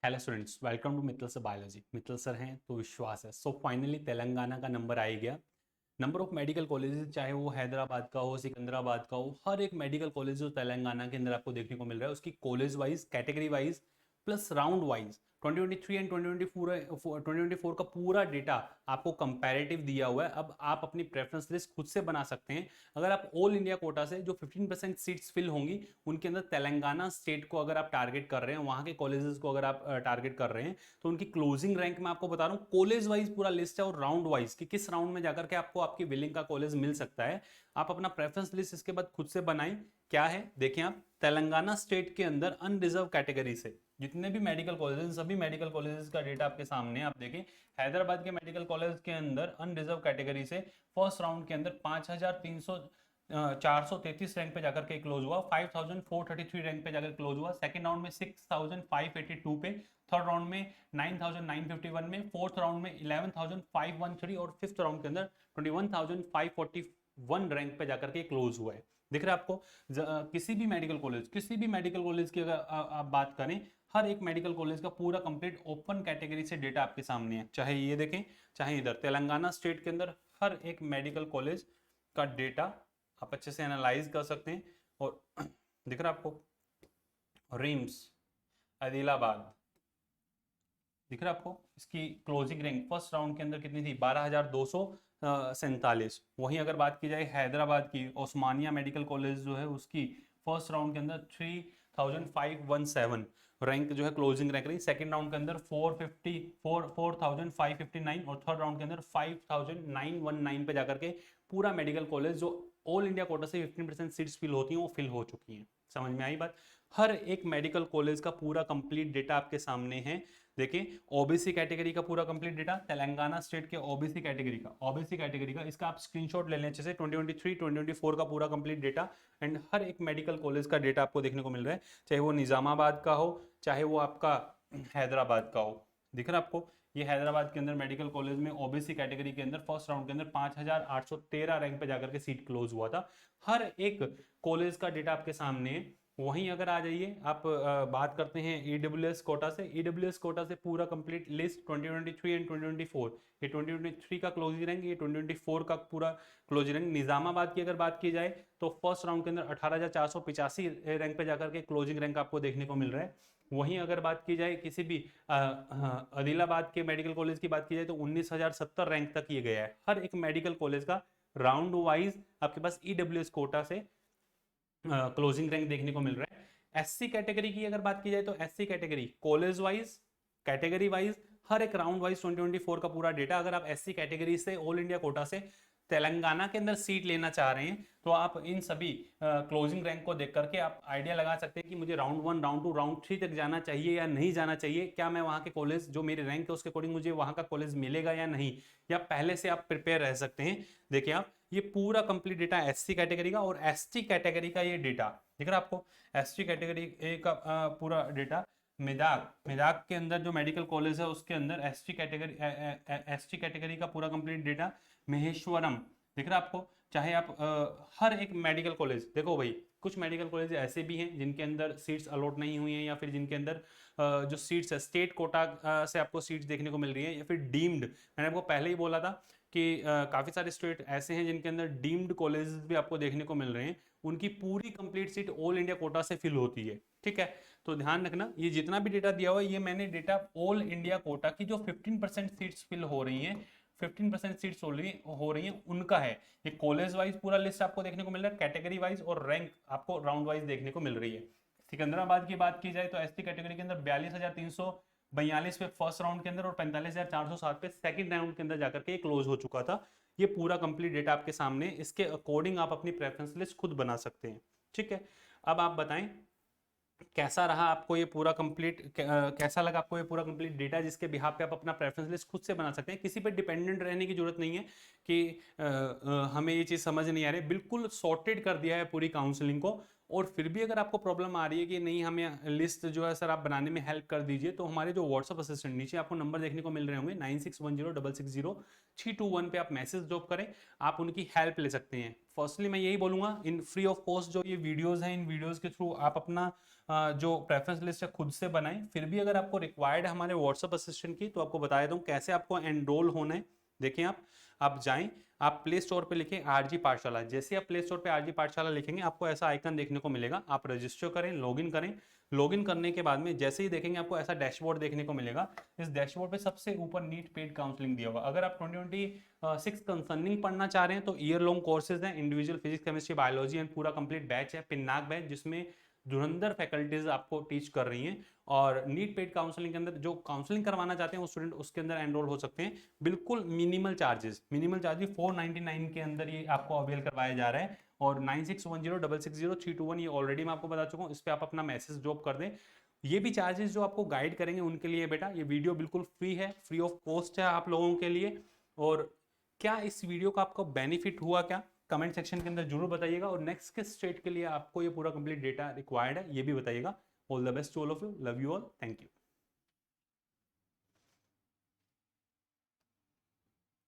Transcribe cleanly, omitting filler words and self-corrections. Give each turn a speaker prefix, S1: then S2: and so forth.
S1: Hello students, welcome to Mittal sir biology. Mittal sir हैं तो विश्वास है। सो फाइनली तेलंगाना का नंबर आ ही गया। नंबर ऑफ मेडिकल कॉलेजेस, चाहे वो हैदराबाद का हो, सिकंदराबाद का हो, हर एक मेडिकल कॉलेज जो तेलंगाना के अंदर आपको देखने को मिल रहा है, उसकी college wise, category wise plus round wise 2023 and 2024 का पूरा डेटा आपको कंपैरेटिव दिया हुआ है। अब आप अपनी प्रेफरेंस लिस्ट खुद से बना सकते हैं। अगर आप ऑल इंडिया कोटा से जो 15% सीट्स फिल होंगी, उनके अंदर तेलंगाना स्टेट को अगर आप टारगेट कर रहे हैं, वहां के कॉलेजेस को अगर आप टारगेट कर रहे हैं, तो उनकी क्लोजिंग रैंक में आपको बता रहा हूँ, कॉलेज वाइज पूरा लिस्ट है और राउंड वाइज कि किस राउंड में जाकर के आपको आपकी विलिंग का कॉलेज मिल सकता है। आप अपना प्रेफरेंस लिस्ट इसके बाद खुद से बनाएं। क्या है देखें आप, तेलंगाना स्टेट के अंदर अनरिजर्व कैटेगरी से जितने भी मेडिकल कॉलेजेस, सभी मेडिकल कॉलेजेस का डेटा आपके सामने है। आप देखें, हैदराबाद के मेडिकल कॉलेज के अंदर अनरिजर्व कैटेगरी से फर्स्ट राउंड के अंदर 433 रैंक पे जाकर के क्लोज हुआ, 5433 रैंक पे जाकर क्लोज हुआ। सेकंड राउंड में 6582 पे, थर्ड राउंड में 9951 में, फोर्थ राउंड में 11513 और फिफ्थ राउंड के अंदर 21541 रैंक पे जाकर के क्लोज हुआ है। दिख रहा है आपको? किसी भी मेडिकल कॉलेज की अगर आप बात करें, हर एक मेडिकल कॉलेज का पूरा कंप्लीट ओपन कैटेगरी से डेटा आपके सामने है। चाहे ये देखें, चाहे इधर तेलंगाना स्टेट के अंदर हर एक मेडिकल कॉलेज का डेटा आप अच्छे से एनालाइज कर सकते हैं। और दिख रहा है आपको? रिम्स, आदिलाबाद, दिख रहा है आपको? इसकी क्लोजिंग रैंक फर्स्ट राउंड के अंदर कितनी थी? 12,247। वहीं अगर बात की जाए हैदराबाद की, ओस्मानिया मेडिकल कॉलेज जो है, उसकी फर्स्ट राउंड के अंदर 3,517 रैंक जो है, क्लोजिंग रैंक रही। सेकंड राउंड के अंदर 4,559 और थर्ड राउंड के अंदर 5,919 पे जाकर के पूरा मेडिकल कॉलेज जो ऑल इंडिया कोटा से 15% सीट्स फिल होती हैं, वो फिल हो चुकी हैं। समझ में आई बात? हर एक मेडिकल कॉलेज का पूरा कंप्लीट डेटा आपके सामने है। देखिए, ओबीसी कैटेगरी का पूरा कंप्लीट डेटा, तेलंगाना स्टेट के ओबीसी कैटेगरी का इसका आप स्क्रीनशॉट ले लें अच्छे से। 2023 2024 का पूरा कंप्लीट डेटा एंड हर एक मेडिकल कॉलेज का डेटा आपको देखने को मिल रहा है, चाहे वो निजामाबाद का हो, चाहे वो आपका हैदराबाद का हो। दिख रहा है आपको? ये हैदराबाद के अंदर मेडिकल कॉलेज में ओबीसी कैटेगरी के अंदर फर्स्ट राउंड के अंदर 5,813 रैंक पे जाकर के सीट क्लोज हुआ था। हर एक कॉलेज का डेटा आपके सामने है। वहीं अगर आ जाइए आप, बात करते हैं ईडब्ल्यूएस कोटा से। ईडब्ल्यूएस कोटा से पूरा कंप्लीट लिस्ट 2023 एंड 2024, ये 2023 का क्लोजिंग रैंक, ये 2024 का पूरा क्लोजिंग रैंक। निजामाबाद की अगर बात की जाए तो फर्स्ट राउंड के अंदर 18,485 रैंक पे जाकर के क्लोजिंग रैंक आपको देखने को मिल रहा है। वहीं अगर बात की जाए किसी भी आदिलाबाद के मेडिकल कॉलेज की बात की जाए तो 19,070 रैंक तक ये गया है। हर एक मेडिकल कॉलेज का राउंड वाइज आपके पास ईडब्ल्यूएस कोटा से क्लोजिंग रैंक देखने को मिल रहा है। एससी कैटेगरी की अगर बात की जाए तो SC category college wise, category wise, हर एक राउंड वाइज 2024 का पूरा डेटा। अगर आप एससी कैटेगरी से ऑल इंडिया कोटा से तेलंगाना के अंदर सीट लेना चाह रहे हैं, तो आप इन सभी क्लोजिंग रैंक को देख करके आप आइडिया लगा सकते हैं कि मुझे राउंड 1, राउंड 2, राउंड 3 तक जाना चाहिए या नहीं जाना चाहिए। क्या मैं वहां के कॉलेज, जो मेरे रैंक है उसके अकॉर्डिंग मुझे वहां का कॉलेज मिलेगा या नहीं, या पहले से आप प्रिपेयर रह सकते हैं। देखिए आप, ये पूरा कंप्लीट डेटा एससी कैटेगरी का और एसटी कैटेगरी का ये डेटा दिख रहा है आपको? एसटी कैटेगरी का पूरा डेटा। मेदाक के अंदर जो मेडिकल कॉलेज है उसके अंदर एसटी कैटेगरी का पूरा कंप्लीट डेटा। महेश्वरम दिख रहा है आपको? चाहे आप हर एक मेडिकल कॉलेज देखो भाई, कुछ मेडिकल कॉलेज ऐसे भी हैं जिनके अंदर सीट्स अलॉट नहीं हुई हैं, या फिर जिनके अंदर जो सीट्स है स्टेट कोटा से आपको सीट्स देखने को मिल रही है, या फिर डीम्ड। मैंने आपको पहले ही बोला था कि काफ़ी सारे स्टेट ऐसे हैं जिनके अंदर डीम्ड कॉलेजेस भी आपको देखने को मिल रहे हैं। उनकी पूरी complete seat all India quota से फिल होती है। ठीक है, तो ध्यान रखना, ये जितना भी डेटा दिया हुआ है, ये मैंने डेटा ऑल इंडिया कोटा की जो 15% सीट्स फिल हो रही हैं, 15% सीट्स हो रही हैं उनका है। ये कॉलेज वाइज पूरा लिस्ट आपको देखने को मिल रहा है, कैटेगरी वाइज और रैंक आपको राउंड वाइज देखने को मिल रही है। सिकंदराबाद की बात की जाए तो एसटी कैटेगरी के अंदर 42,342 पे फर्स्ट राउंड के अंदर और 45,407 पे सेकंड राउंड के अंदर जाकर के क्लोज हो चुका था। ये पूरा कंप्लीट डेटा आपके सामने, इसके अकॉर्डिंग आप अपनी प्रेफरेंस लिस्ट खुद बना सकते हैं। ठीक है, अब आप बताएं कैसा रहा आपको ये पूरा कंप्लीट, कैसा लगा आपको ये पूरा कंप्लीट डेटा, जिसके बिहाफ पे आप अपना प्रेफरेंस लिस्ट खुद से बना सकते हैं। किसी पे डिपेंडेंट रहने की जरूरत नहीं है कि हमें ये चीज़ समझ नहीं आ रही। बिल्कुल सॉर्टेड कर दिया है पूरी काउंसलिंग को, और फिर भी अगर आपको प्रॉब्लम आ रही है कि नहीं हमें लिस्ट जो है सर आप बनाने में हेल्प कर दीजिए, तो हमारे जो व्हाट्सअप असिस्टेंट, नीचे आपको नंबर देखने को मिल रहे होंगे 9610660621 पे आप मैसेज ड्रॉप करें, आप उनकी हेल्प ले सकते हैं। फर्स्टली मैं यही बोलूंगा, इन फ्री ऑफ कॉस्ट जो ये वीडियोस हैं, इन वीडियोस के थ्रू आप अपना जो प्रेफरेंस लिस्ट है खुद से बनाएं। फिर भी अगर आपको रिक्वायर्ड है हमारे व्हाट्सअप असिस्टेंट की, तो आपको बता देता हूँ कैसे आपको एनरोल होना है। देखिए आप जाएं, आप प्ले स्टोर पे लिखें आरजी पाठशाला। जैसे आप प्ले स्टोर पे आरजी पाठशाला लिखेंगे आपको ऐसा आइकन देखने को मिलेगा, आप रजिस्टर करें, लॉगिन करें। लॉगिन करने के बाद में जैसे ही देखेंगे आपको ऐसा डैशबोर्ड देखने को मिलेगा। इस डैशबोर्ड पे सबसे ऊपर नीट पेड काउंसलिंग दिया होगा। अगर आप 2026 कंसर्निंग पढ़ना चाह रहे हैं तो ईयर लॉन्ग कोर्सेज हैं, individual physics chemistry biology and पूरा कंप्लीट बैच है, पिन्नाक बैच, जिसमें धुरंधर फैकल्टीज आपको टीच कर रही हैं। और नीट पेड काउंसलिंग के अंदर जो काउंसलिंग करवाना चाहते हैं वो स्टूडेंट उसके अंदर एनरोल हो सकते हैं। बिल्कुल मिनिमल चार्जेस 499 के अंदर ये आपको अवेल करवाया जा रहा है। और 9610660321 ये ऑलरेडी मैं आपको बता चुका हूँ, इस पर आप अपना मैसेज ड्रॉप कर दें। ये भी चार्जेस जो आपको गाइड करेंगे उनके लिए बेटा, ये वीडियो बिल्कुल फ्री है, फ्री ऑफ कॉस्ट है आप लोगों के लिए। और क्या इस वीडियो का आपको बेनिफिट हुआ क्या, कमेंट सेक्शन के अंदर जरूर बताइएगा। और नेक्स्ट किस स्टेट के लिए आपको ये पूरा कंप्लीट डेटा रिक्वायर्ड है ये भी बताइएगा। All the best to all of you, love you all, thank you.